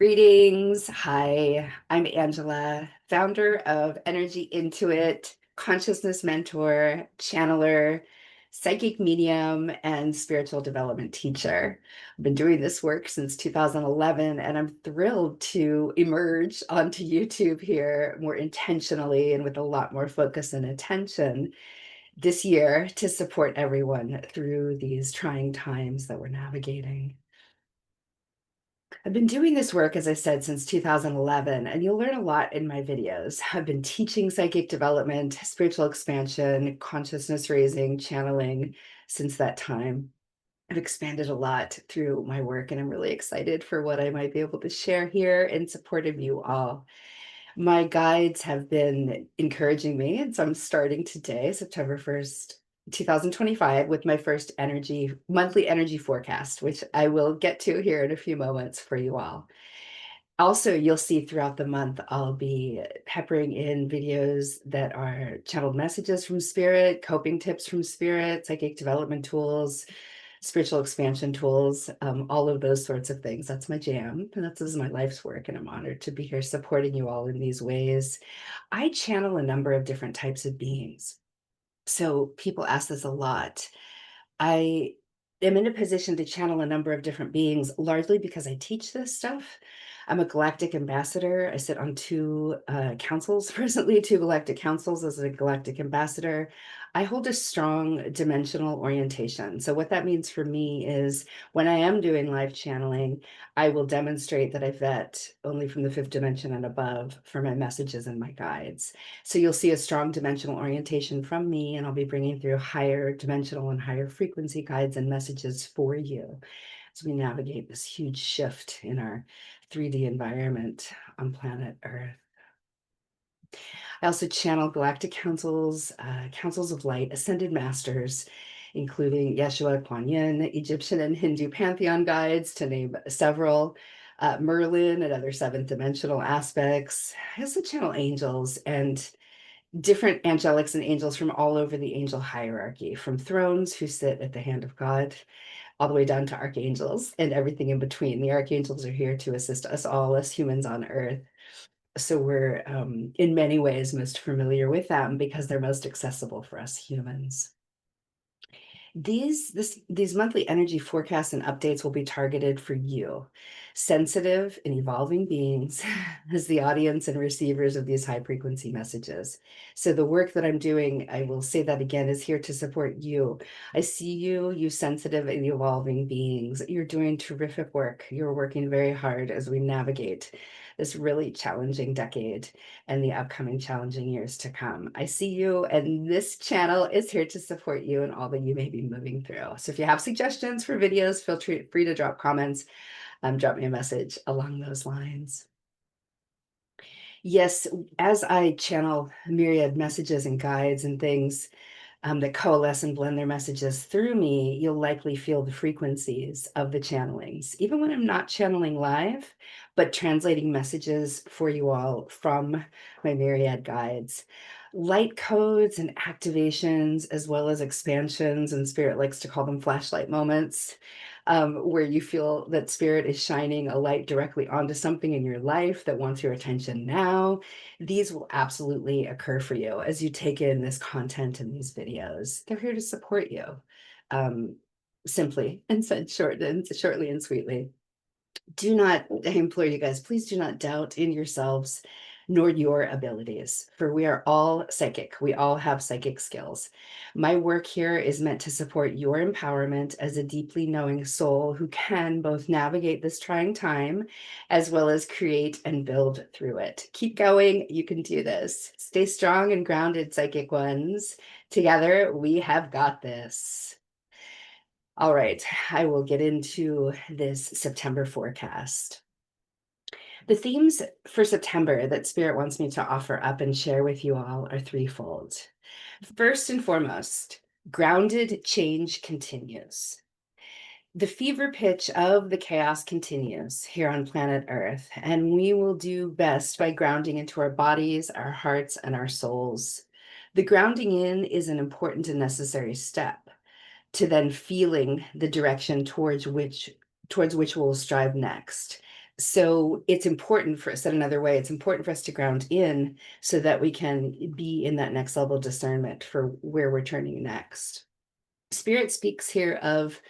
Greetings. Hi, I'm Angela, founder of Energy Intuit, consciousness mentor, channeler, psychic medium, and spiritual development teacher. I've been doing this work since 2011, and I'm thrilled to emerge onto YouTube here more intentionally and with a lot more focus and attention this year to support everyone through these trying times that we're navigating. I've been doing this work, as I said, since 2011, and you'll learn a lot in my videos. I've been teaching psychic development, spiritual expansion, consciousness raising, channeling since that time. I've expanded a lot through my work, and I'm really excited for what I might be able to share here in support of you all. My guides have been encouraging me, and so I'm starting today, September 1st, 2025, with my first monthly energy forecast, which I will get to here in a few moments for you all. Also, you'll see throughout the month, I'll be peppering in videos that are channeled messages from spirit, coping tips from spirit, psychic development tools, spiritual expansion tools, all of those sorts of things. That's my jam. And this is my life's work. And I'm honored to be here supporting you all in these ways. I channel a number of different types of beings. So people ask this a lot. I am in a position to channel a number of different beings, largely because I teach this stuff. I'm a galactic ambassador. I sit on two councils presently, two galactic councils as a galactic ambassador. I hold a strong dimensional orientation. So, what that means for me is when I am doing live channeling, I will demonstrate that I vet only from the fifth dimension and above for my messages and my guides. So you'll see a strong dimensional orientation from me, and I'll be bringing through higher dimensional and higher frequency guides and messages for you as we navigate this huge shift in our 3D environment on planet Earth. I also channel galactic councils, councils of light, ascended masters, including Yeshua, Kuan Yin, Egyptian and Hindu pantheon guides, to name several, Merlin and other seventh dimensional aspects. I also channel angels and different angelics and angels from all over the angel hierarchy, from thrones who sit at the hand of God, all the way down to archangels and everything in between. The archangels are here to assist us all as humans on Earth. So we're in many ways most familiar with them because they're most accessible for us humans. These monthly energy forecasts and updates will be targeted for you, sensitive and evolving beings, as the audience and receivers of these high frequency messages. So the work that I'm doing, I will say that again, is here to support you. I see you, you sensitive and evolving beings. You're doing terrific work. You're working very hard as we navigate this really challenging decade and the upcoming challenging years to come. I see you, and this channel is here to support you and all that you may be moving through. So if you have suggestions for videos, feel free to drop comments, drop me a message along those lines. Yes, as I channel myriad messages and guides and things, that coalesce and blend their messages through me, you'll likely feel the frequencies of the channelings, even when I'm not channeling live, but translating messages for you all from my myriad guides. Light codes and activations, as well as expansions, and Spirit likes to call them flashlight moments, where you feel that Spirit is shining a light directly onto something in your life that wants your attention now. These will absolutely occur for you as you take in this content and these videos. They're here to support you, um, simply and said shortly and sweetly. Do not, I implore you guys, please do not doubt in yourselves nor your abilities, for we are all psychic. We all have psychic skills. My work here is meant to support your empowerment as a deeply knowing soul who can both navigate this trying time as well as create and build through it. Keep going. You can do this. Stay strong and grounded, psychic ones. Together, we have got this. All right, I will get into this September forecast. The themes for September that Spirit wants me to offer up and share with you all are threefold. First and foremost, grounded change continues. The fever pitch of the chaos continues here on planet Earth, and we will do best by grounding into our bodies, our hearts, and our souls. The grounding in is an important and necessary step to then feeling the direction towards which we'll strive next. So it's important for, said another way, it's important for us to ground in so that we can be in that next level of discernment for where we're turning next. Spirit speaks here of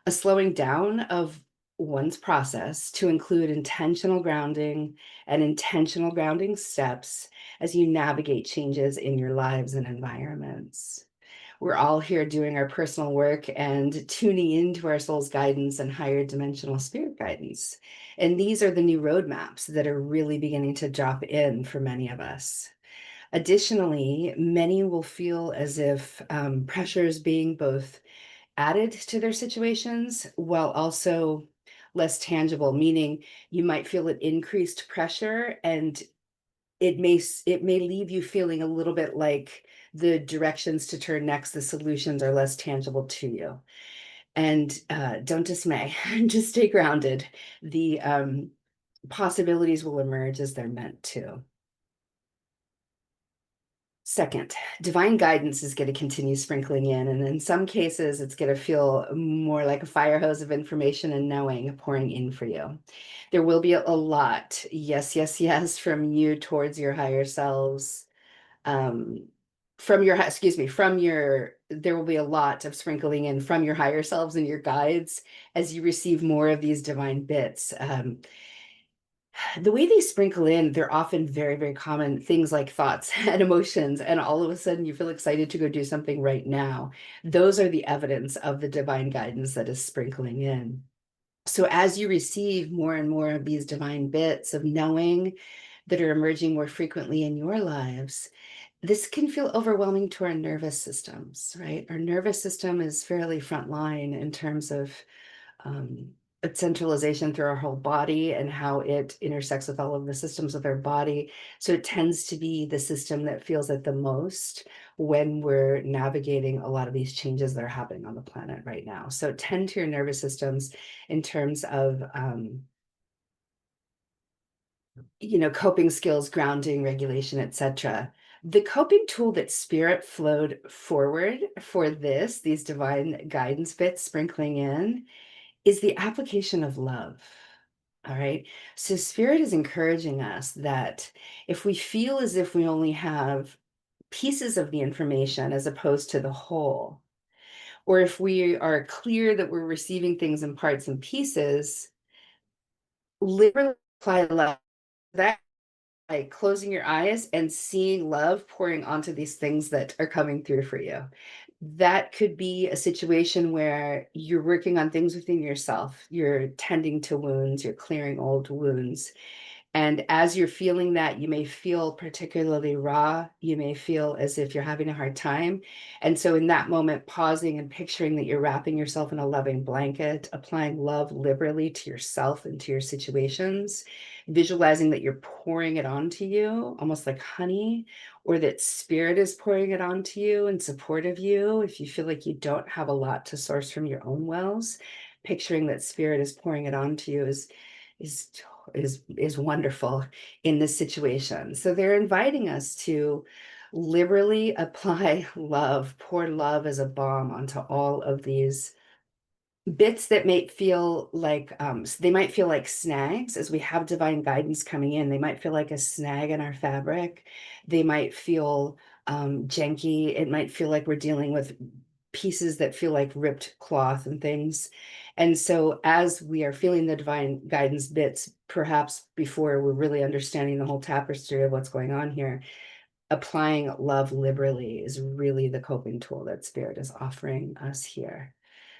a slowing down of one's process to include intentional grounding and intentional grounding steps as you navigate changes in your lives and environments. We're all here doing our personal work and tuning into our soul's guidance and higher dimensional spirit guidance. And these are the new roadmaps that are really beginning to drop in for many of us. Additionally, many will feel as if pressure is being both added to their situations while also less tangible, meaning you might feel an increased pressure and it may leave you feeling a little bit like the directions to turn next, the solutions are less tangible to you. And don't dismay, just stay grounded. The possibilities will emerge as they're meant to. Second, divine guidance is going to continue sprinkling in, and in some cases, it's going to feel more like a fire hose of information and knowing pouring in for you. There will be a lot, yes, yes, yes, from you towards your higher selves, from your, excuse me, from your, there will be a lot of sprinkling in from your higher selves and your guides as you receive more of these divine bits. The way they sprinkle in, they're often very, very common things like thoughts and emotions, and all of a sudden you feel excited to go do something right now. Those are the evidence of the divine guidance that is sprinkling in. So as you receive more and more of these divine bits of knowing that are emerging more frequently in your lives, this can feel overwhelming to our nervous systems, right? Our nervous system is fairly frontline in terms of um, centralization through our whole body and how it intersects with all of the systems of our body. So it tends to be the system that feels it the most when we're navigating a lot of these changes that are happening on the planet right now. So tend to your nervous systems in terms of coping skills, grounding, regulation, etc. The coping tool that Spirit flowed forward for these divine guidance bits sprinkling in, is the application of love. All right. So Spirit is encouraging us that if we feel as if we only have pieces of the information as opposed to the whole, or if we are clear that we're receiving things in parts and pieces, literally apply love. That, like closing your eyes and seeing love pouring onto these things that are coming through for you. That could be a situation where you're working on things within yourself. You're tending to wounds, you're clearing old wounds. And as you're feeling that, you may feel particularly raw. You may feel as if you're having a hard time. And so, in that moment, pausing and picturing that you're wrapping yourself in a loving blanket, applying love liberally to yourself and to your situations, visualizing that you're pouring it onto you, almost like honey, or that spirit is pouring it onto you in support of you. If you feel like you don't have a lot to source from your own wells, picturing that spirit is pouring it onto you is is wonderful in this situation. So they're inviting us to liberally apply love, pour love as a balm onto all of these bits that may feel like they might feel like snags as we have divine guidance coming in. They might feel like a snag in our fabric. They might feel janky. It might feel like we're dealing with pieces that feel like ripped cloth and things. And so as we are feeling the divine guidance bits, perhaps before we're really understanding the whole tapestry of what's going on here, applying love liberally is really the coping tool that Spirit is offering us here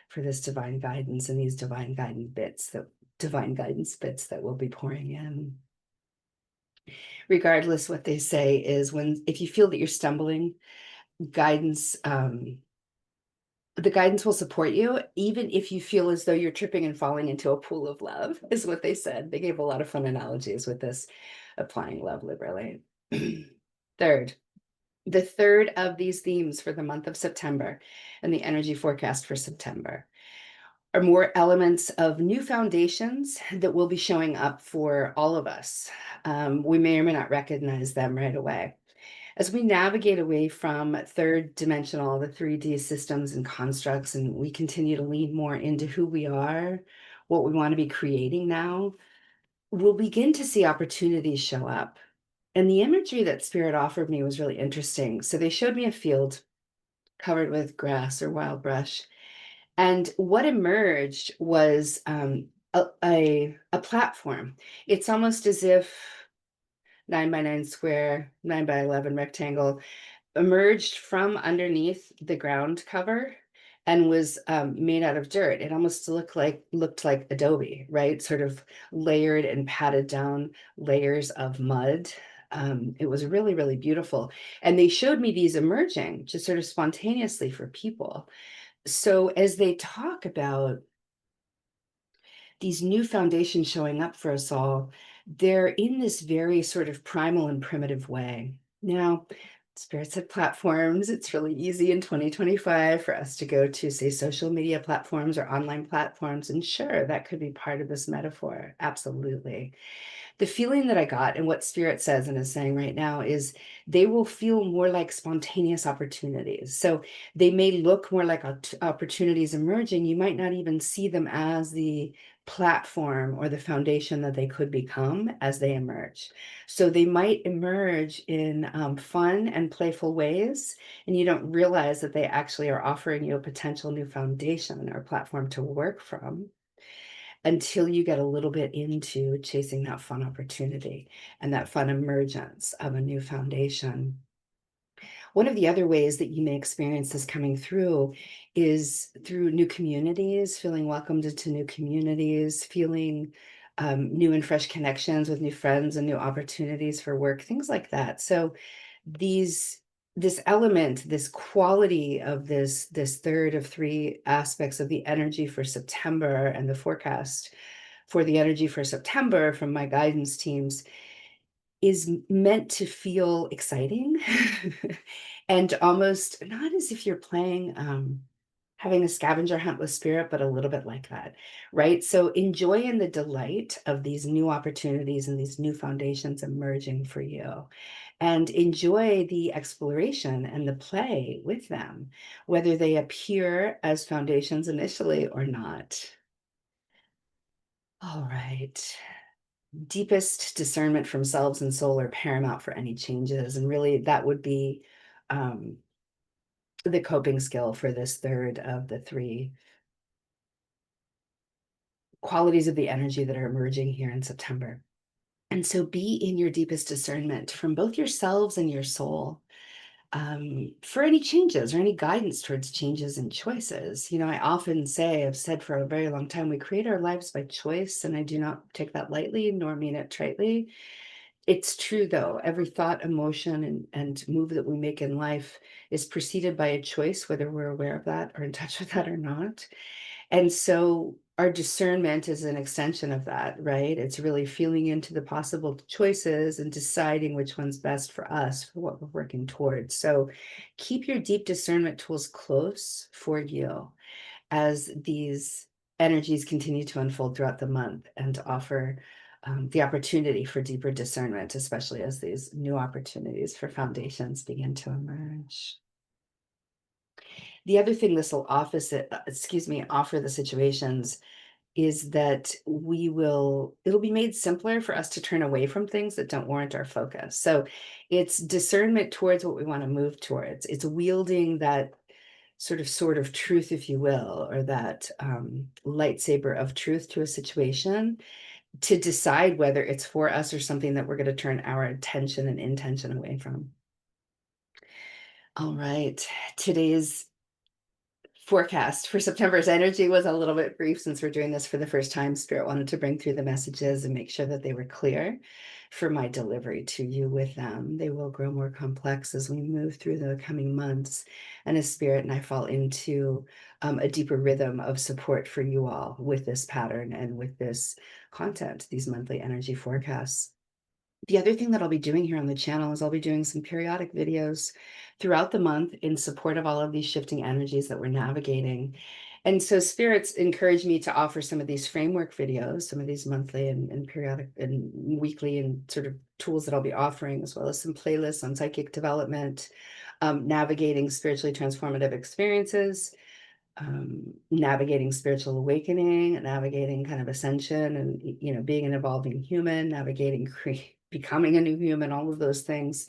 for this divine guidance and these divine guidance bits that will be pouring in. Regardless, what they say is if you feel that you're stumbling, guidance the guidance will support you, even if you feel as though you're tripping and falling into a pool of love, is what they said. They gave a lot of fun analogies with this, applying love liberally. Third, the third of these themes for the month of September and the energy forecast for September are more elements of new foundations that will be showing up for all of us. We may or may not recognize them right away. As we navigate away from third dimensional, the 3D systems and constructs, and we continue to lean more into who we are, what we want to be creating now, we'll begin to see opportunities show up. And the imagery that Spirit offered me was really interesting. So they showed me a field covered with grass or wild brush. And what emerged was a platform. It's almost as if 9 by 9 square, 9 by 11 rectangle emerged from underneath the ground cover and was made out of dirt. It almost looked like adobe, right? Sort of layered and patted down layers of mud. It was really, really beautiful. And they showed me these emerging just sort of spontaneously for people. So as they talk about these new foundations showing up for us all, they're in this very sort of primal and primitive way. Now, Spirit said platforms. It's really easy in 2025 for us to go to, say, social media platforms or online platforms. And sure, that could be part of this metaphor. Absolutely. The feeling that I got and what Spirit says and is saying right now is they will feel more like spontaneous opportunities. So they may look more like opportunities emerging. You might not even see them as the platform or the foundation that they could become as they emerge. So they might emerge in fun and playful ways, and you don't realize that they actually are offering you a potential new foundation or platform to work from until you get a little bit into chasing that fun opportunity and that fun emergence of a new foundation. One of the other ways that you may experience this coming through is through new communities, feeling welcomed into new communities, feeling new and fresh connections with new friends and new opportunities for work, things like that. So these this element, this quality of this third of three aspects of the energy for September and the forecast for the energy for September from my guidance teams is meant to feel exciting and almost not as if you're playing having a scavenger hunt with Spirit, but a little bit like that, right? So enjoy in the delight of these new opportunities and these new foundations emerging for you, and enjoy the exploration and the play with them, whether they appear as foundations initially or not. All right. Deepest discernment from selves and soul are paramount for any changes. And really, that would be um, the coping skill for this third of the three qualities of the energy that are emerging here in September. And so be in your deepest discernment from both yourselves and your soul for any changes or any guidance towards changes and choices. You know, I often say, I've said for a very long time, we create our lives by choice, and I do not take that lightly nor mean it tritely. It's true, though. Every thought, emotion, and move that we make in life is preceded by a choice, whether we're aware of that or in touch with that or not. And so our discernment is an extension of that, right? It's really feeling into the possible choices and deciding which one's best for us, for what we're working towards. So keep your deep discernment tools close for you as these energies continue to unfold throughout the month and to offer the opportunity for deeper discernment, especially as these new opportunities for foundations begin to emerge. The other thing this will offer the situations is that it'll be made simpler for us to turn away from things that don't warrant our focus. So it's discernment towards what we want to move towards. It's wielding that sort of truth, if you will, or that lightsaber of truth to a situation to decide whether it's for us or something that we're going to turn our attention and intention away from. All right. Today's forecast for September's energy was a little bit brief since we're doing this for the first time. Spirit wanted to bring through the messages and make sure that they were clear for my delivery to you with them. They will grow more complex as we move through the coming months and as Spirit and I fall into a deeper rhythm of support for you all with this pattern and with this content, these monthly energy forecasts. The other thing that I'll be doing here on the channel is I'll be doing some periodic videos throughout the month in support of all of these shifting energies that we're navigating. And so spirits encourage me to offer some of these framework videos, some of these monthly and periodic and weekly and sort of tools that I'll be offering, as well as some playlists on psychic development, navigating spiritually transformative experiences, navigating spiritual awakening, navigating kind of ascension, and being an evolving human, navigating becoming a new human, all of those things,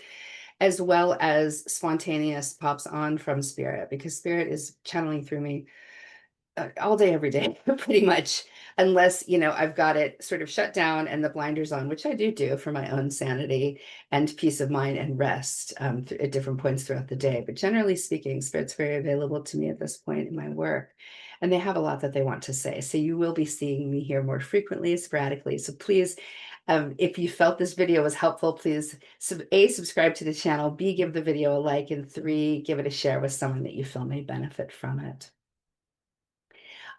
as well as spontaneous pops on from spirit, because spirit is channeling through me all day, every day, pretty much, unless, I've got it sort of shut down and the blinders on, which I do for my own sanity and peace of mind and rest at different points throughout the day. But generally speaking, Spirit's very available to me at this point in my work. And they have a lot that they want to say. So you will be seeing me here more frequently, sporadically. So please, if you felt this video was helpful, please, A, subscribe to the channel, B, give the video a like, and 3, give it a share with someone that you feel may benefit from it.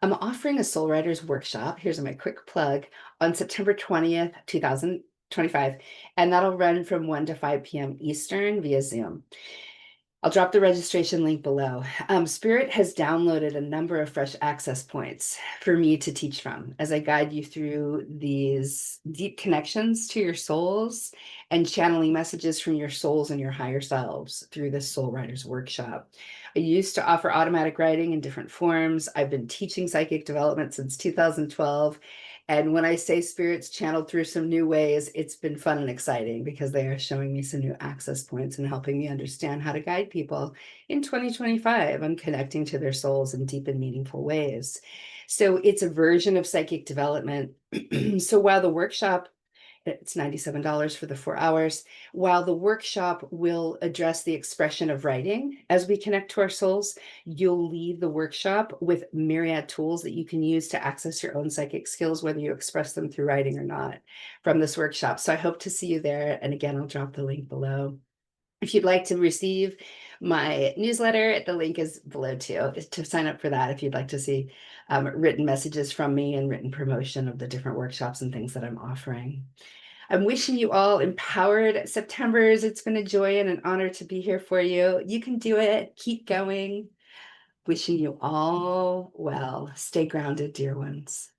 I'm offering a Soul Writers workshop. Here's my quick plug on September 20th, 2025, and that'll run from 1 to 5 p.m. Eastern via Zoom. I'll drop the registration link below. Spirit has downloaded a number of fresh access points for me to teach from as I guide you through these deep connections to your souls and channeling messages from your souls and your higher selves through this Soul Writers workshop. I used to offer automatic writing in different forms. I've been teaching psychic development since 2012. And when I say Spirit's channeled through some new ways, it's been fun and exciting because they are showing me some new access points and helping me understand how to guide people in 2025 on connecting to their souls in deep and meaningful ways. So it's a version of psychic development. So while the workshop, it's $97 for the 4 hours. While the workshop will address the expression of writing as we connect to our souls, you'll leave the workshop with myriad tools that you can use to access your own psychic skills, whether you express them through writing or not, from this workshop. So I hope to see you there. And again, I'll drop the link below. If you'd like to receive my newsletter, the link is below too, to sign up for that if you'd like to see written messages from me and written promotion of the different workshops and things that I'm offering. I'm wishing you all empowered Septembers. It's been a joy and an honor to be here for you. You can do it. Keep going. Wishing you all well. Stay grounded, dear ones.